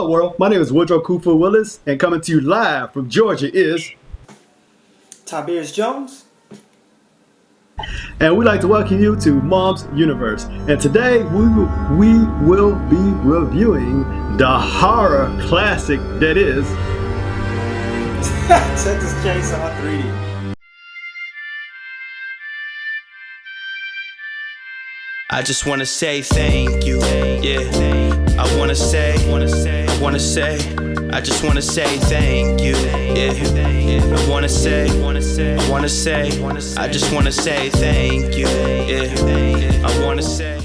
Hello world, my name is Woodrow Kufu Willis, and coming to you live from Georgia is... Tiberius Jones. And we'd like to welcome you to Mom's Universe. And today we will be reviewing the horror classic that is... Texas Chainsaw 3D. I just wanna say thank you, yeah. I wanna say, I just wanna say thank you, yeah. I wanna say, I just wanna say thank you, yeah. I wanna say.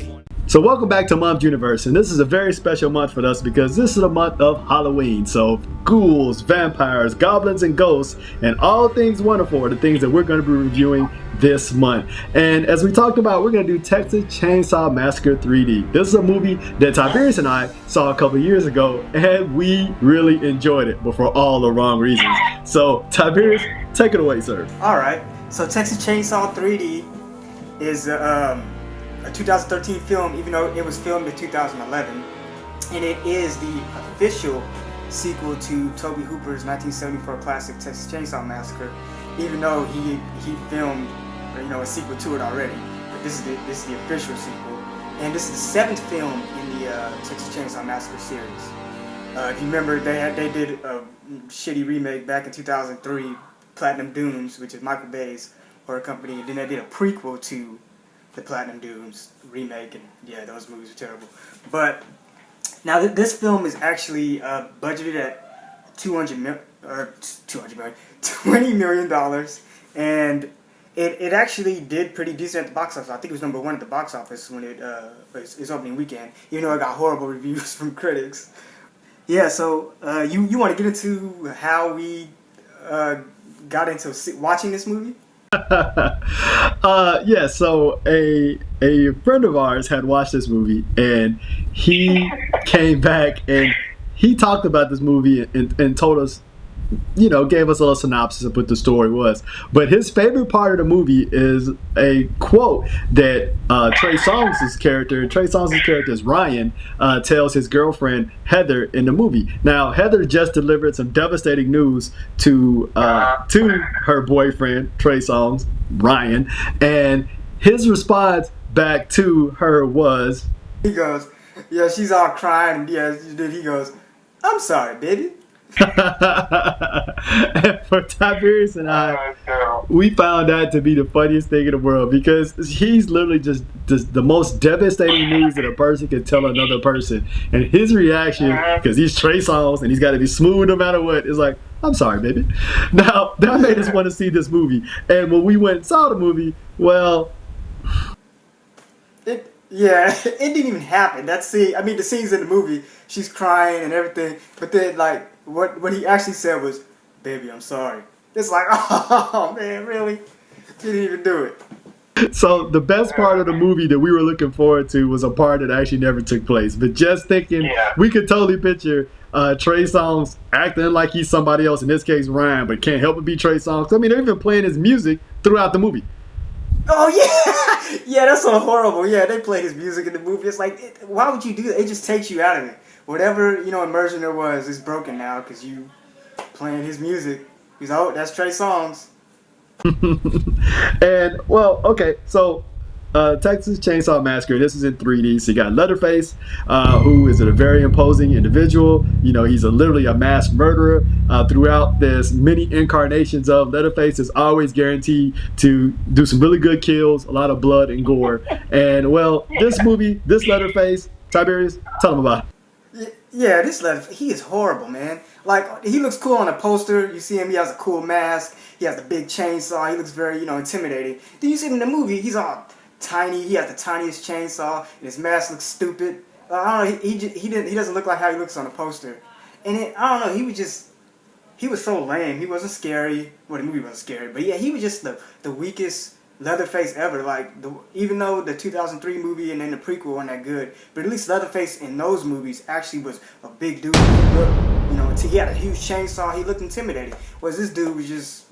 So welcome back to Mom's Universe, and this is a very special month for us because this is a month of Halloween. So ghouls, vampires, goblins, and ghosts, and all things wonderful are the things that we're going to be reviewing this month. And as we talked about, we're going to do Texas Chainsaw Massacre 3D. This is a movie that Tiberius and I saw a couple years ago, and we really enjoyed it, but for all the wrong reasons. So Tiberius, take it away, sir. All right. So Texas Chainsaw 3D is a 2013 film, even though it was filmed in 2011, and it is the official sequel to Tobe Hooper's 1974 classic Texas Chainsaw Massacre, even though he filmed a sequel to it already. But this is the official sequel, and this is the seventh film in the Texas Chainsaw Massacre series. If you remember, they did a shitty remake back in 2003, Platinum Dunes, which is Michael Bay's horror company, and then they did a prequel to the Platinum Dunes remake, and yeah, those movies are terrible. But now this film is actually budgeted at $20 million, and it actually did pretty decent at the box office. I think it was number one at the box office when its opening weekend, even though it got horrible reviews from critics. Yeah, so you want to get into how we got into watching this movie? Yeah, so a friend of ours had watched this movie, and he came back and he talked about this movie and told us, gave us a little synopsis of what the story was. But his favorite part of the movie is a quote that Trey Songz' character is Ryan, tells his girlfriend Heather in the movie. Now, Heather just delivered some devastating news to her boyfriend, Trey Songz, Ryan, and his response back to her was... He goes, yeah, she's all crying, and yeah, he goes, I'm sorry, baby. And for Tiberius and I, we found that to be the funniest thing in the world, because he's literally just the most devastating news that a person can tell another person, and his reaction, because he's Trey Songz and he's got to be smooth no matter what, is like, I'm sorry, baby. Now that made us want to see this movie, and when we went and saw the movie, well, it didn't even happen. That scene, I mean, the scenes in the movie, she's crying and everything, but then like what he actually said was, baby, I'm sorry. It's like, oh man, really? Didn't even do it. So the best part of the movie that we were looking forward to was a part that actually never took place. But just thinking, we could totally picture Trey Songz acting like he's somebody else, in this case Ryan, but can't help but be Trey Songz. I mean, they're even playing his music throughout the movie. Oh yeah, yeah, that's so horrible. Yeah, they play his music in the movie. It's like, why would you do that? It just takes you out of it. Whatever immersion there was is broken now because you playing his music. He's like, oh, that's Trey Songz. And well, okay, so Texas Chainsaw Massacre. This is in 3D. So you got Leatherface, who is a very imposing individual. He's literally a mass murderer. Throughout this many incarnations of Leatherface is always guaranteed to do some really good kills, a lot of blood and gore. And well, this movie, this Leatherface, Tiberius, tell him about it. Yeah, this Leatherface, he is horrible, man. Like, he looks cool on a poster. You see him, he has a cool mask. He has the big chainsaw. He looks very, intimidating. Then you see him in the movie, he's all tiny. He has the tiniest chainsaw, and his mask looks stupid. I don't know, he doesn't look like how he looks on the poster. And I don't know, he was so lame. He wasn't scary. Well, the movie wasn't scary, but yeah, he was just the weakest Leatherface ever. Like, even though the 2003 movie and then the prequel weren't that good, but at least Leatherface in those movies actually was a big dude. He had a huge chainsaw. He looked intimidating. Whereas this dude was just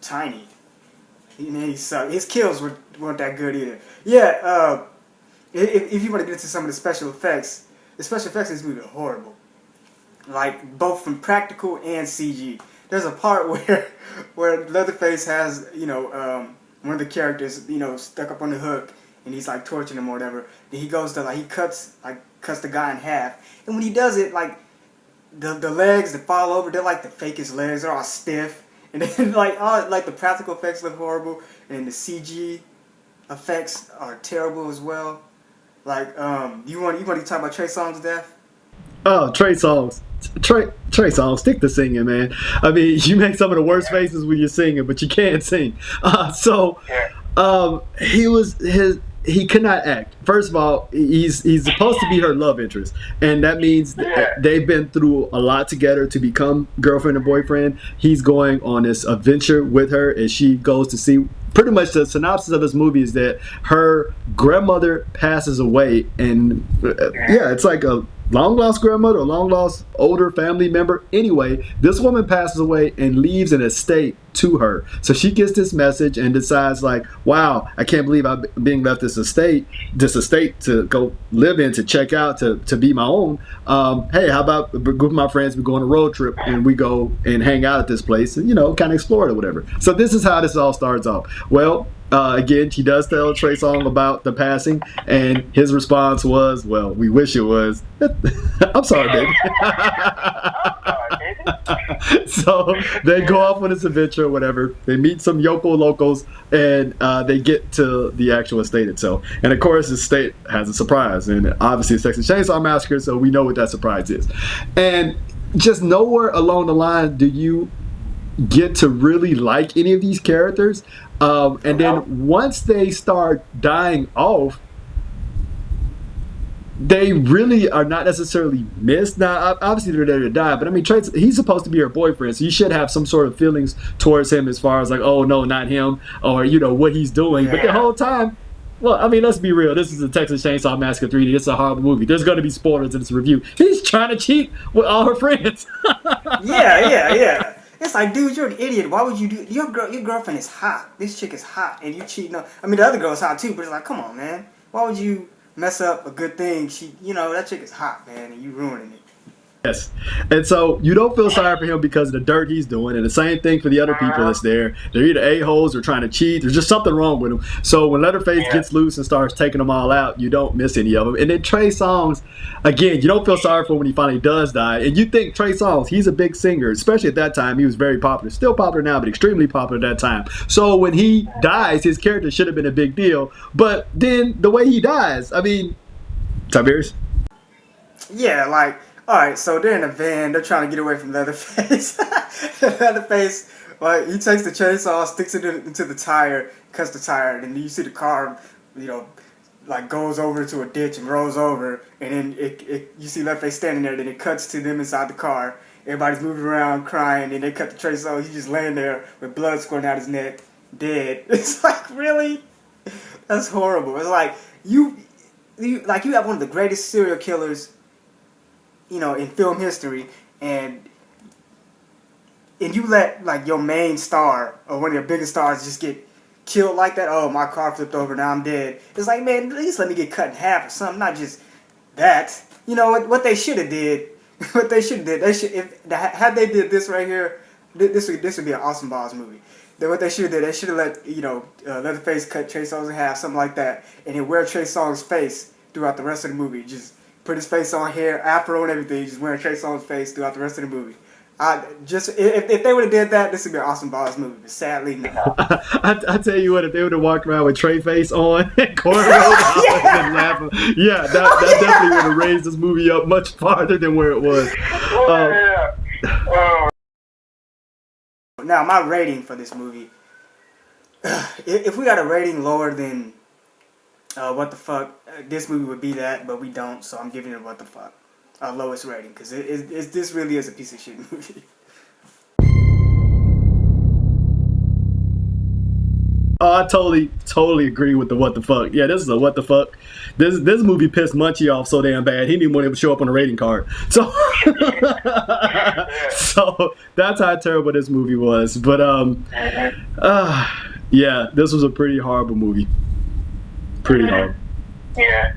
tiny. He sucked. His kills weren't that good either. Yeah. If you want to get into some of the special effects, the special effects in this movie are horrible. Like, both from practical and CG. There's a part where Leatherface has, one of the characters, stuck up on the hook, and he's like torturing him or whatever. Then he goes to he cuts the guy in half, and when he does it, like the legs that fall over, they're like the fakest legs. They're all stiff, and then the practical effects look horrible, and the CG effects are terrible as well. Like, you want to talk about Trey Songz' death? Oh, Trey Songz. Trey Songz, stick to singing, man. I mean, you make some of the worst faces when you're singing, but you can't sing. He could not act. First of all, he's supposed to be her love interest, and that means they've been through a lot together to become girlfriend and boyfriend. He's going on this adventure with her as she goes to see. Pretty much the synopsis of this movie is that her grandmother passes away, and it's like a long-lost grandmother, a long-lost older family member. Anyway, this woman passes away and leaves an estate to her. So she gets this message and decides, like, wow, I can't believe I'm being left this estate to go live in, to check out, to be my own. Hey, how about a group of my friends, we go on a road trip and we go and hang out at this place and, kind of explore it or whatever. So this is how this all starts off. Well, again, she does tell Trey Songz about the passing, and his response was, well, we wish it was. I'm sorry, baby. So they go off on this adventure or whatever. They meet some Yoko locals, and they get to the actual estate itself. And of course, the estate has a surprise, and obviously it's Texas Chainsaw Massacre, so we know what that surprise is. And just nowhere along the line do you get to really like any of these characters. And then once they start dying off, they really are not necessarily missed. Now, obviously they're there to die, but I mean, he's supposed to be her boyfriend, so you should have some sort of feelings towards him as far as like, oh no, not him, or what he's doing. Yeah. But the whole time, well, I mean, let's be real. This is a Texas Chainsaw Massacre 3D. It's a horrible movie. There's going to be spoilers in this review. He's trying to cheat with all her friends. Yeah. It's like, dude, you're an idiot. Why would you do? Your girlfriend is hot. This chick is hot, and you cheating on. I mean, the other girl's hot too, but it's like, come on, man. Why would you mess up a good thing? That chick is hot, man, and you ruining it. Yes. And so you don't feel sorry for him because of the dirt he's doing. And the same thing for the other people that's there. They're either a-holes or trying to cheat. There's just something wrong with them. So when Leatherface gets loose and starts taking them all out, you don't miss any of them. And then Trey Songz, again, you don't feel sorry for him when he finally does die. And you think Trey Songz, he's a big singer. Especially at that time, he was very popular. Still popular now, but extremely popular at that time. So when he dies, his character should have been a big deal. But then the way he dies, I mean, Tiberius? Yeah, like, all right, so they're in a van. They're trying to get away from Leatherface. Leatherface, like, he takes the chainsaw, sticks it into the tire, cuts the tire, and then you see the car, goes over into a ditch and rolls over, and then you see Leatherface standing there. Then it cuts to them inside the car. Everybody's moving around, crying, and they cut the chainsaw. He's just laying there with blood squirting out his neck, dead. It's like, really? That's horrible. It's like you have one of the greatest serial killers, in film history, and you let, like, your main star or one of your biggest stars just get killed like that. Oh, my car flipped over, now I'm dead. It's like, man, at least let me get cut in half or something, not just that. What they should have did. What they should have did. Had they did this right here, this would be an Awesome Balls movie. Then what they should have did, they should have let Leatherface cut Trey Songz in half, something like that, and then wear Trey Songz' face throughout the rest of the movie. Just put his face on hair, afro and everything, just wearing Trey Songz' face throughout the rest of the movie. If they would have did that, this would be an Awesome Balls movie. But sadly, no. I tell you what, if they would have walked around with Trey face on and cornrows and laughing, that definitely would have raised this movie up much farther than where it was. Now, my rating for this movie, if we got a rating lower than What the Fuck, this movie would be that, but we don't, so I'm giving it What the Fuck. Our lowest rating, because this really is a piece of shit movie. Oh, I totally agree with the What the Fuck. Yeah, this is a What the Fuck. This movie pissed Munchie off so damn bad he didn't even want to show up on the rating card. So, so that's how terrible this movie was. But yeah, this was a pretty horrible movie. Pretty horrible. Yeah.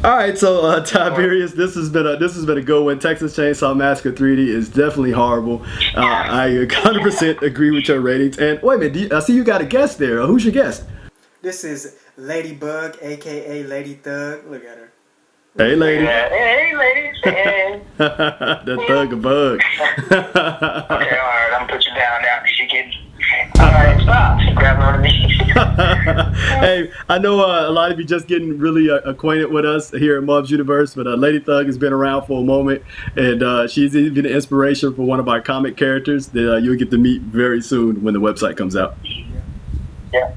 All right, so Tiberius, this has been a good one. Texas Chainsaw Massacre 3D is definitely horrible. I 100% agree with your ratings. And wait a minute, I see you got a guest there. Who's your guest? This is Ladybug, aka Lady Thug. Look at her. Hey, lady. Yeah. Hey, ladies. Hey. The thug a bug. Okay, alright, I'm gonna put you down now because you're getting. Alright, stop. She's grabbing on me. Hey, I know a lot of you just getting really acquainted with us here at Mom's Universe, but Lady Thug has been around for a moment, and she's even an inspiration for one of our comic characters that you'll get to meet very soon when the website comes out. Yeah.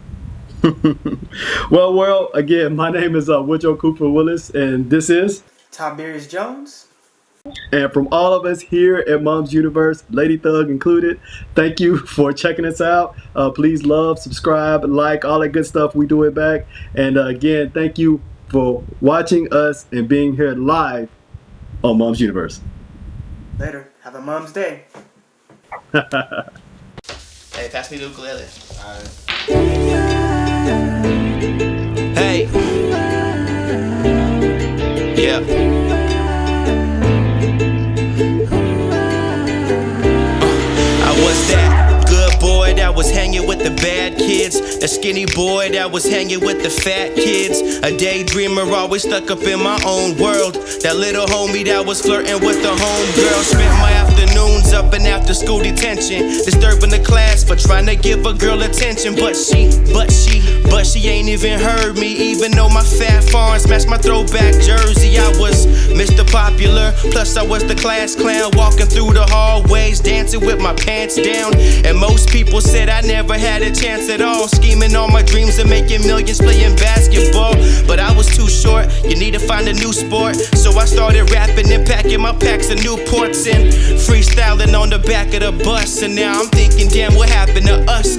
Well, again, my name is Woodrow Cooper Willis, and this is Tiberius Jones. And from all of us here at Mom's Universe, Lady Thug included, thank you for checking us out. Please love, subscribe, like, all that good stuff. We do it back. And again, thank you for watching us and being here live on Mom's Universe. Later. Have a Mom's Day. Hey, pass me the ukulele. Hey. Yeah. Was that good boy that was hanging with the bad kids? The skinny boy that was hanging with the fat kids? A daydreamer always stuck up in my own world. That little homie that was flirting with the homegirl. Spent my afternoons up in after school detention, disturbing the class for trying to give a girl attention. But she ain't even heard me, even though my fat farms matched my throwback jersey. I was Mr. Popular, plus I was the class clown, walking through the hallways, dancing with my pants down. And most people said I never had a chance at all, scheming on my dreams of making millions playing basketball. But I was too short, you need to find a new sport. So I started rapping and packing my packs of Newports and freestyling on the back of the bus. And now I'm thinking, damn, what happened to us?